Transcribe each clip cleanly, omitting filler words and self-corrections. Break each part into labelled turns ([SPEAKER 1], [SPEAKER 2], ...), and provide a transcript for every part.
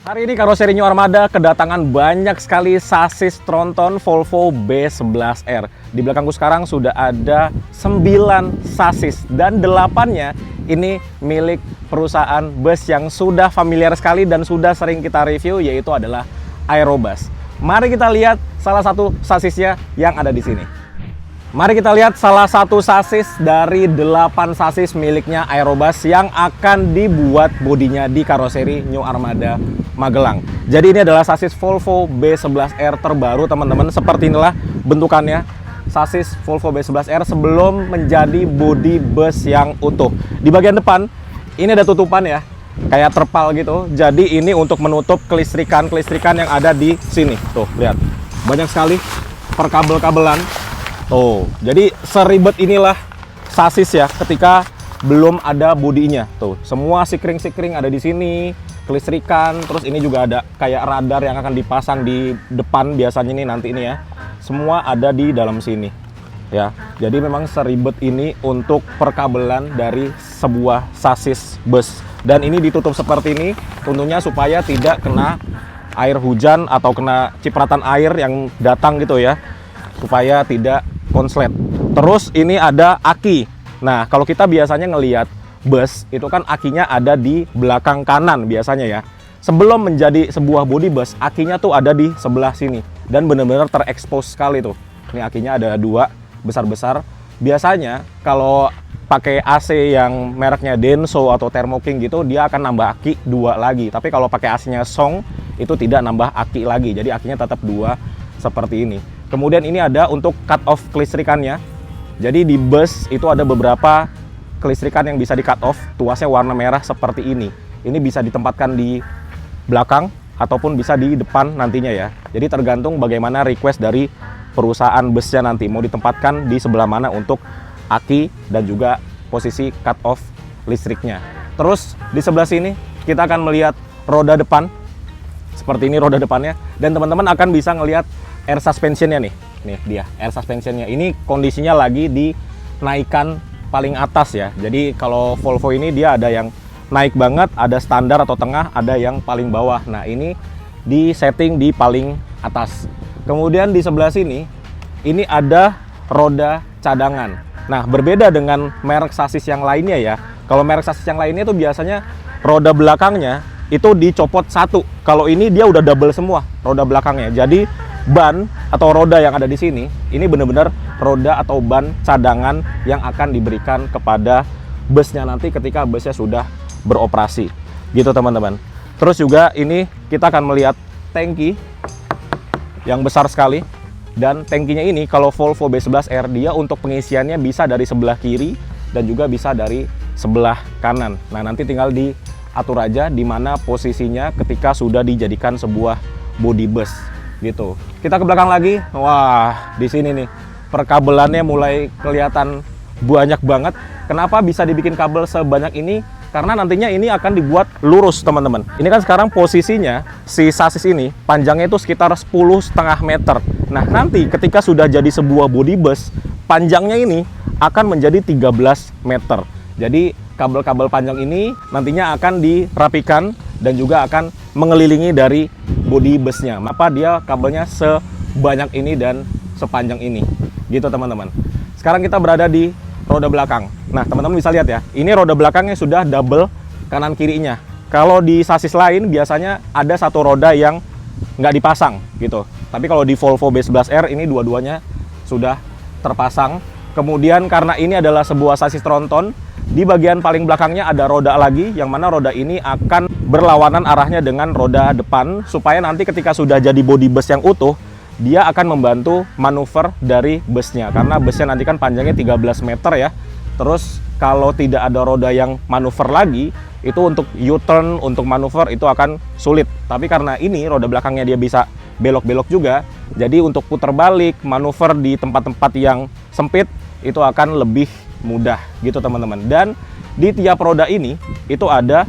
[SPEAKER 1] Hari ini Karoseri New Armada kedatangan banyak sekali sasis tronton Volvo B11R. Di belakangku sekarang sudah ada 9 sasis dan 8-nya ini milik perusahaan bus yang sudah familiar sekali dan sudah sering kita review, yaitu adalah Aerobus. Mari kita lihat salah satu sasisnya yang ada di sini. Mari kita lihat salah satu sasis dari 8 sasis miliknya Aerobus yang akan dibuat bodinya di Karoseri New Armada Magelang. Jadi ini adalah sasis Volvo B11R terbaru, teman-teman. Seperti inilah bentukannya sasis Volvo B11R sebelum menjadi bodi bus yang utuh. Di bagian depan ini ada tutupan ya, kayak terpal gitu. Jadi ini untuk menutup kelistrikan yang ada di sini. Tuh, lihat. Banyak sekali perkabel-kabelan. Tuh, jadi seribet inilah sasis ya ketika belum ada bodinya. Tuh, semua sikring-sikring ada di sini, kelistrikan, terus ini juga ada kayak radar yang akan dipasang di depan biasanya nih nanti ini ya. Semua ada di dalam sini. Ya. Jadi memang seribet ini untuk perkabelan dari sebuah sasis bus. Dan ini ditutup seperti ini tentunya supaya tidak kena air hujan atau kena cipratan air yang datang gitu ya. Supaya tidak konslet. Terus ini ada aki. Nah, kalau kita biasanya ngelihat bus itu kan akinya ada di belakang kanan biasanya ya. Sebelum menjadi sebuah body bus, akinya tuh ada di sebelah sini dan benar-benar terekspos sekali tuh. Ini akinya ada 2 besar-besar. Biasanya kalau pakai AC yang mereknya Denso atau Thermo King gitu, dia akan nambah aki 2 lagi. Tapi kalau pakai AC-nya Song itu tidak nambah aki lagi. Jadi akinya tetap 2 seperti ini. Kemudian ini ada untuk cut off kelistrikannya. Jadi di bus itu ada beberapa kelistrikan yang bisa di cut off, tuasnya warna merah seperti ini. Ini bisa ditempatkan di belakang ataupun bisa di depan nantinya ya. Jadi tergantung bagaimana request dari perusahaan busnya nanti mau ditempatkan di sebelah mana untuk aki dan juga posisi cut off listriknya. Terus di sebelah sini kita akan melihat roda depan. Seperti ini roda depannya, dan teman-teman akan bisa ngelihat air suspensionnya nih dia air suspensionnya. Ini kondisinya lagi dinaikkan paling atas ya. Jadi kalau Volvo ini dia ada yang naik banget, ada standar atau tengah, ada yang paling bawah. Nah ini di setting di paling atas. Kemudian di sebelah sini ini ada roda cadangan. Nah berbeda dengan merek sasis yang lainnya ya. Kalau merek sasis yang lainnya itu biasanya roda belakangnya itu dicopot 1. Kalau ini dia udah double semua roda belakangnya. Jadi ban atau roda yang ada di sini ini benar-benar roda atau ban cadangan yang akan diberikan kepada busnya nanti ketika busnya sudah beroperasi. Gitu teman-teman. Terus juga ini kita akan melihat tangki yang besar sekali. Dan tangkinya ini kalau Volvo B11R dia untuk pengisiannya bisa dari sebelah kiri dan juga bisa dari sebelah kanan. Nah nanti tinggal diatur aja di mana posisinya ketika sudah dijadikan sebuah body bus gitu. Kita ke belakang lagi. Wah, di sini nih perkabelannya mulai kelihatan banyak banget. Kenapa bisa dibikin kabel sebanyak ini? Karena nantinya ini akan dibuat lurus, teman-teman. Ini kan sekarang posisinya si sasis ini panjangnya itu sekitar 10,5 meter. Nah, nanti ketika sudah jadi sebuah body bus, panjangnya ini akan menjadi 13 meter. Jadi kabel-kabel panjang ini nantinya akan dirapikan dan juga akan mengelilingi dari body busnya. Maka dia kabelnya sebanyak ini dan sepanjang ini. Gitu teman-teman. Sekarang kita berada di roda belakang. Nah teman-teman bisa lihat ya, ini roda belakangnya sudah double kanan kirinya. Kalau di sasis lain biasanya ada satu roda yang nggak dipasang gitu. Tapi kalau di Volvo B11R ini dua-duanya sudah terpasang. Kemudian karena ini adalah sebuah sasis tronton, di bagian paling belakangnya ada roda lagi, yang mana roda ini akan berlawanan arahnya dengan roda depan, supaya nanti ketika sudah jadi body bus yang utuh, dia akan membantu manuver dari busnya. Karena busnya nanti kan panjangnya 13 meter ya. Terus kalau tidak ada roda yang manuver lagi, itu untuk U-turn, untuk manuver itu akan sulit. Tapi karena ini roda belakangnya dia bisa belok-belok juga, jadi untuk putar balik, manuver di tempat-tempat yang sempit, itu akan lebih mudah gitu teman-teman. Dan di tiap roda ini itu ada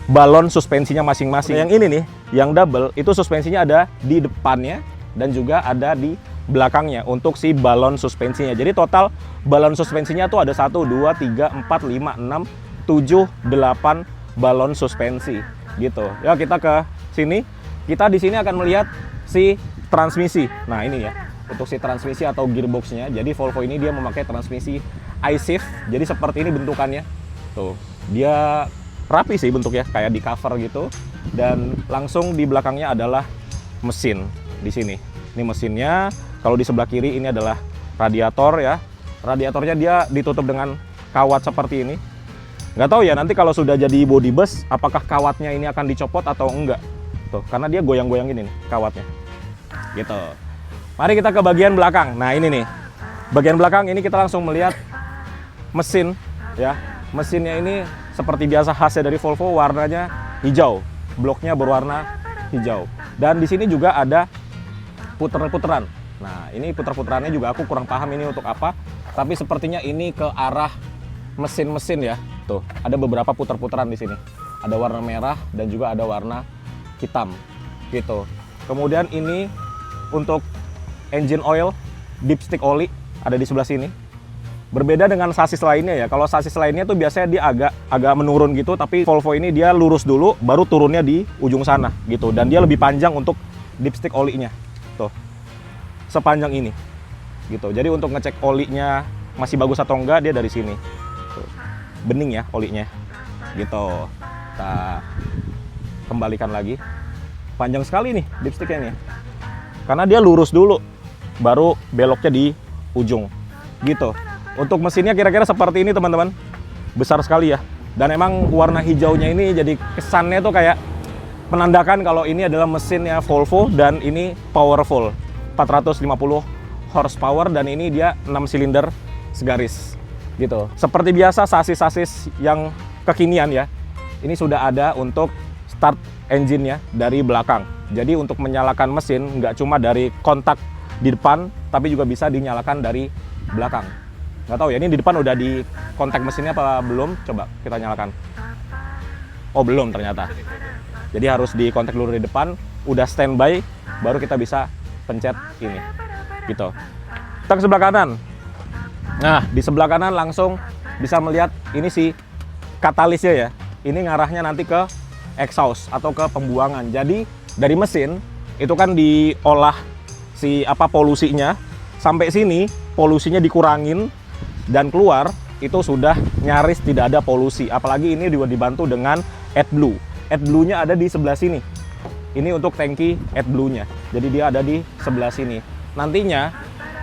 [SPEAKER 1] balon suspensinya masing-masing. Yang ini nih, yang double, itu suspensinya ada di depannya dan juga ada di belakangnya untuk si balon suspensinya. Jadi total balon suspensinya tuh ada 1, 2, 3, 4, 5, 6, 7, 8 balon suspensi gitu. Ya kita ke sini, kita di sini akan melihat si transmisi. Nah ini ya, untuk si transmisi atau gearboxnya. Jadi Volvo ini dia memakai transmisi I-Shift. Jadi seperti ini bentukannya. Tuh, dia rapi sih bentuknya, kayak di cover gitu. Dan langsung di belakangnya adalah mesin di sini. Ini mesinnya. Kalau di sebelah kiri ini adalah radiator ya. Radiatornya dia ditutup dengan kawat seperti ini. Nggak tahu ya nanti kalau sudah jadi body bus, apakah kawatnya ini akan dicopot atau enggak. Tuh, karena dia goyang-goyang gini nih kawatnya. Gitu. Mari kita ke bagian belakang. Nah ini nih, bagian belakang ini kita langsung melihat mesin ya. Mesinnya ini seperti biasa khasnya dari Volvo, warnanya hijau. Bloknya berwarna hijau. Dan di sini juga ada puter-puteran. Nah ini puter-puterannya juga aku kurang paham ini untuk apa. Tapi sepertinya ini ke arah mesin-mesin ya. Tuh, ada beberapa puter-puteran di sini. Ada warna merah dan juga ada warna hitam gitu. Kemudian ini untuk engine oil, dipstick oli ada di sebelah sini. Berbeda dengan sasis lainnya ya. Kalau sasis lainnya tuh biasanya dia agak menurun gitu, tapi Volvo ini dia lurus dulu baru turunnya di ujung sana gitu. Dan dia lebih panjang untuk dipstick olinya. Tuh. Sepanjang ini. Gitu. Jadi untuk ngecek olinya masih bagus atau enggak dia dari sini. Tuh. Bening ya olinya. Gitu. Kita kembalikan lagi. Panjang sekali nih dipsticknya nih. Karena dia lurus dulu baru beloknya di ujung gitu. Untuk mesinnya kira-kira seperti ini teman-teman, besar sekali ya. Dan emang warna hijaunya ini jadi kesannya tuh kayak menandakan kalau ini adalah mesinnya Volvo dan ini powerful, 450 horsepower dan ini dia 6 silinder segaris gitu. Seperti biasa sasis-sasis yang kekinian ya, ini sudah ada untuk start engine-nya dari belakang. Jadi untuk menyalakan mesin nggak cuma dari kontak di depan, tapi juga bisa dinyalakan dari belakang. Nggak tahu ya, ini di depan udah di kontak mesinnya apa belum? Coba kita nyalakan. Oh belum ternyata. Jadi harus di kontak dulu di depan, udah standby, baru kita bisa pencet ini. Gitu. Kita ke sebelah kanan. Nah, di sebelah kanan langsung bisa melihat ini si katalisnya ya. Ini ngarahnya nanti ke exhaust atau ke pembuangan. Jadi dari mesin itu kan diolah si polusinya sampai sini, polusinya dikurangin dan keluar itu sudah nyaris tidak ada polusi. Apalagi ini juga dibantu dengan AdBlue. AdBlue-nya ada di sebelah sini. Ini untuk tangki AdBlue-nya. Jadi dia ada di sebelah sini. Nantinya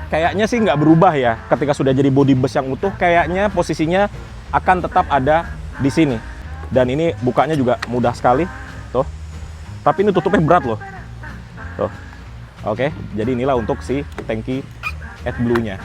[SPEAKER 1] kayaknya sih nggak berubah ya. Ketika sudah jadi body bus yang utuh, kayaknya posisinya akan tetap ada di sini. Dan ini bukanya juga mudah sekali. Tuh. Tapi ini tutupnya berat loh. Tuh. Oke, jadi inilah untuk si tangki AdBlue-nya.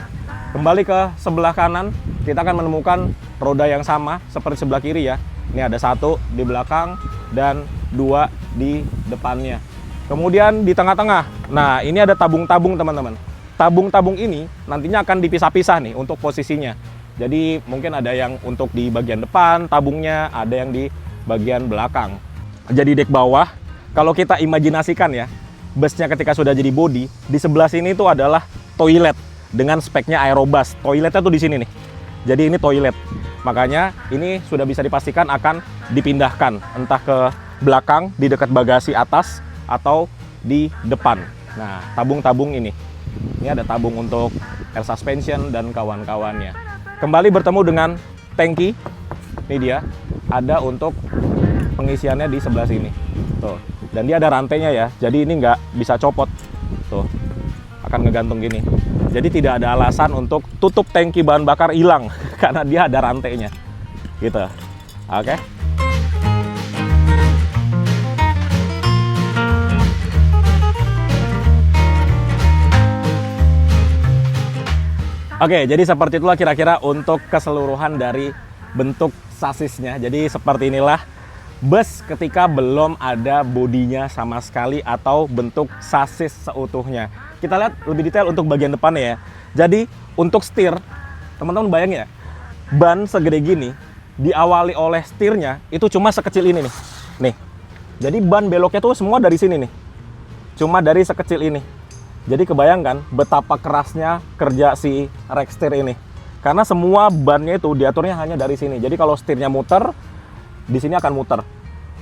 [SPEAKER 1] Kembali ke sebelah kanan, kita akan menemukan roda yang sama seperti sebelah kiri ya. Ini ada satu di belakang dan dua di depannya. Kemudian di tengah-tengah, nah ini ada tabung-tabung teman-teman. Tabung-tabung ini nantinya akan dipisah-pisah nih untuk posisinya. Jadi mungkin ada yang untuk di bagian depan tabungnya, ada yang di bagian belakang. Jadi dek bawah, kalau kita imajinasikan ya, busnya ketika sudah jadi body, di sebelah sini itu adalah toilet dengan speknya aerobus. Toiletnya tuh di sini nih. Jadi ini toilet. Makanya ini sudah bisa dipastikan akan dipindahkan entah ke belakang di dekat bagasi atas atau di depan. Nah, tabung-tabung ini. Ini ada tabung untuk air suspension dan kawan-kawannya. Kembali bertemu dengan tangki. Ini dia. Ada untuk pengisiannya di sebelah sini. Tuh. Dan dia ada rantainya ya. Jadi ini nggak bisa copot. Tuh. Akan ngegantung gini. Jadi tidak ada alasan untuk tutup tangki bahan bakar hilang karena dia ada rantainya. Gitu. Oke. Oke, jadi seperti itulah kira-kira untuk keseluruhan dari bentuk sasisnya. Jadi seperti inilah bus ketika belum ada bodinya sama sekali atau bentuk sasis seutuhnya. Kita lihat lebih detail untuk bagian depannya ya. Jadi untuk setir, teman-teman bayangin ya, ban segede gini diawali oleh setirnya itu cuma sekecil ini nih. Nih. Jadi ban beloknya tuh semua dari sini nih. Cuma dari sekecil ini. Jadi kebayangkan betapa kerasnya kerja si rack setir ini. Karena semua bannya itu diaturnya hanya dari sini. Jadi kalau setirnya muter, di sini akan muter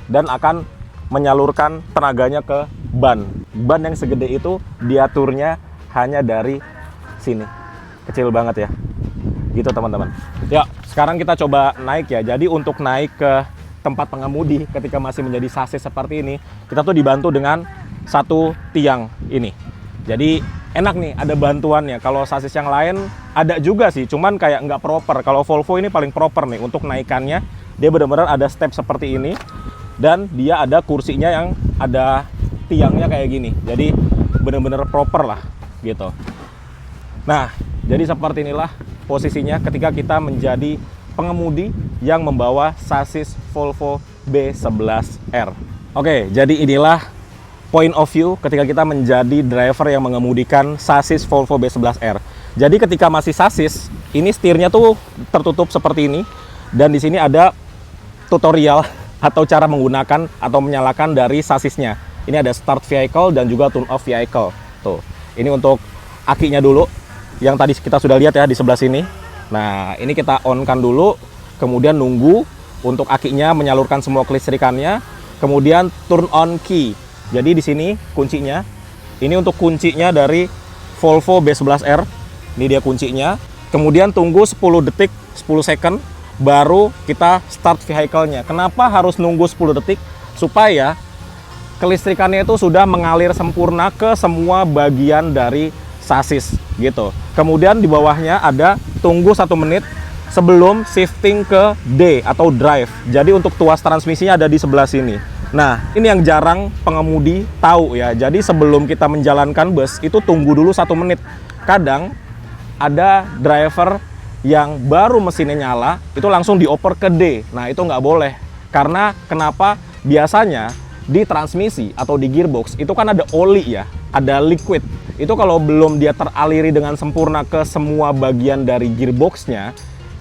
[SPEAKER 1] dan akan menyalurkan tenaganya ke ban. Ban yang segede itu diaturnya hanya dari sini. Kecil banget ya. Gitu teman-teman. Ya, sekarang kita coba naik ya. Jadi untuk naik ke tempat pengemudi ketika masih menjadi sasis seperti ini, kita tuh dibantu dengan satu tiang ini. Jadi enak nih, ada bantuannya. Kalau sasis yang lain ada juga sih, cuman kayak nggak proper. Kalau Volvo ini paling proper nih untuk naikannya. Dia benar-benar ada step seperti ini, dan dia ada kursinya yang ada tiangnya kayak gini. Jadi benar-benar proper lah gitu. Nah, jadi seperti inilah posisinya ketika kita menjadi pengemudi yang membawa sasis Volvo B11R. Oke, jadi inilah point of view ketika kita menjadi driver yang mengemudikan sasis Volvo B11R. Jadi ketika masih sasis, ini setirnya tuh tertutup seperti ini, dan di sini ada tutorial atau cara menggunakan atau menyalakan dari sasisnya. Ini ada start vehicle dan juga turn off vehicle. Tuh, ini untuk akinya dulu, yang tadi kita sudah lihat ya di sebelah sini. Nah, ini kita on-kan dulu, kemudian nunggu untuk akinya menyalurkan semua kelistrikannya, kemudian turn on key. Jadi di sini kuncinya, ini untuk kuncinya dari Volvo B11R. Ini dia kuncinya. Kemudian tunggu 10 detik, 10 second, baru kita start vehicle-nya. Kenapa harus nunggu 10 detik? Supaya kelistrikannya itu sudah mengalir sempurna ke semua bagian dari sasis gitu. Kemudian di bawahnya ada tunggu 1 menit sebelum shifting ke D atau drive. Jadi untuk tuas transmisinya ada di sebelah sini. Nah, ini yang jarang pengemudi tahu ya. Jadi sebelum kita menjalankan bus, itu tunggu dulu 1 menit. Kadang ada driver yang baru mesinnya nyala, itu langsung dioper ke D. Nah, itu nggak boleh. Karena kenapa? Biasanya di transmisi atau di gearbox, itu kan ada oli ya, ada liquid. Itu kalau belum dia teraliri dengan sempurna ke semua bagian dari gearboxnya,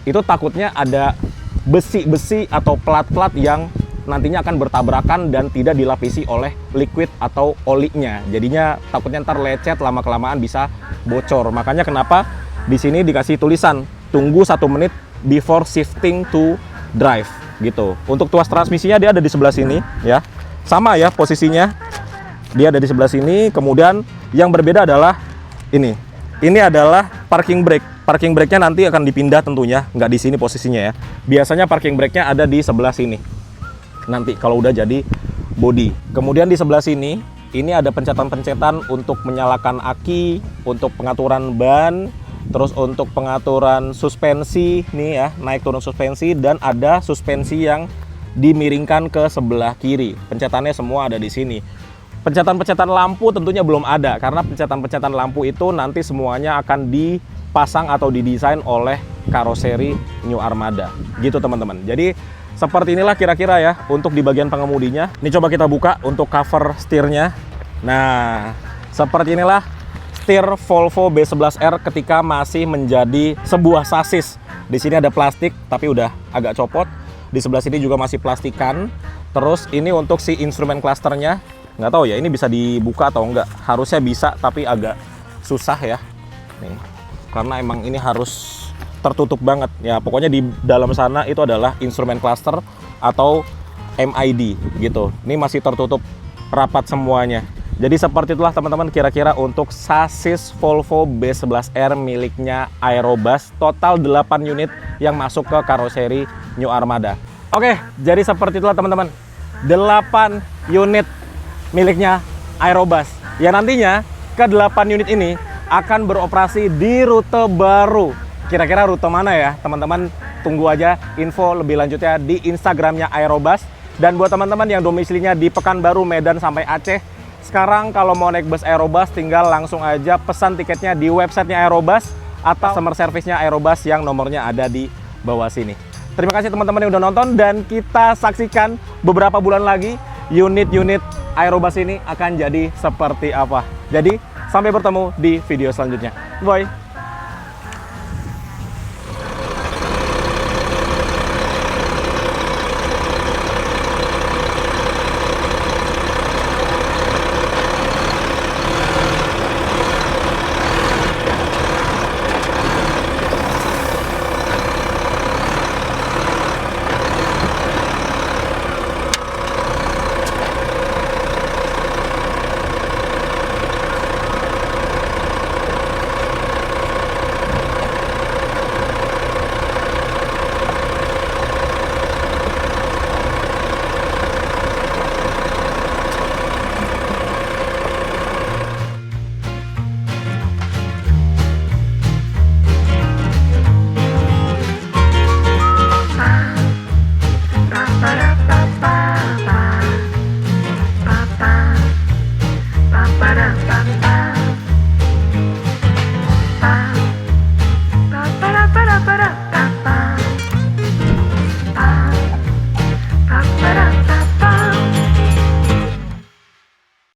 [SPEAKER 1] itu takutnya ada besi-besi atau plat-plat yang nantinya akan bertabrakan dan tidak dilapisi oleh liquid atau olinya. Jadinya takutnya ntar lecet, lama-kelamaan bisa bocor. Makanya kenapa di sini dikasih tulisan tunggu 1 menit before shifting to drive gitu. Untuk tuas transmisinya dia ada di sebelah sini ya. Sama ya posisinya. Dia ada di sebelah sini. Kemudian yang berbeda adalah ini. Ini adalah parking brake. Parking brake-nya nanti akan dipindah tentunya, nggak di sini posisinya ya. Biasanya parking brake-nya ada di sebelah sini. Nanti kalau udah jadi body. Kemudian di sebelah sini, ini ada pencetan-pencetan untuk menyalakan aki, untuk pengaturan ban, terus untuk pengaturan suspensi, nih ya, naik turun suspensi, dan ada suspensi yang dimiringkan ke sebelah kiri. Pencetannya semua ada di sini. Pencetatan-pencetatan lampu tentunya belum ada, karena pencetatan-pencetatan lampu itu nanti semuanya akan dipasang atau didesain oleh karoseri New Armada. Gitu teman-teman. Jadi seperti inilah kira-kira ya untuk di bagian pengemudinya. Ini coba kita buka untuk cover setirnya. Nah, seperti inilah setir Volvo B11R ketika masih menjadi sebuah sasis. Di sini ada plastik tapi udah agak copot. Di sebelah sini juga masih plastikan. Terus ini untuk si instrumen clusternya. Nggak tahu ya ini bisa dibuka atau enggak. Harusnya bisa tapi agak susah ya. Nih, karena emang ini harus tertutup banget ya. Pokoknya di dalam sana itu adalah instrumen cluster atau MID gitu. Ini masih tertutup rapat semuanya. Jadi seperti itulah teman-teman kira-kira untuk sasis Volvo B11R miliknya Aerobus. Total 8 unit yang masuk ke karoseri New Armada. Oke, jadi seperti itulah teman-teman. 8 unit miliknya Aerobus. Ya nantinya ke-8 unit ini akan beroperasi di rute baru. Kira-kira rute mana ya teman-teman? Tunggu aja info lebih lanjutnya di Instagramnya Aerobus. Dan buat teman-teman yang domisilinya di Pekanbaru, Medan sampai Aceh, sekarang kalau mau naik bus Aerobus tinggal langsung aja pesan tiketnya di websitenya Aerobus atau customer service-nya Aerobus yang nomornya ada di bawah sini. Terima kasih teman-teman yang udah nonton, dan kita saksikan beberapa bulan lagi unit-unit Aerobus ini akan jadi seperti apa. Jadi sampai bertemu di video selanjutnya. Bye!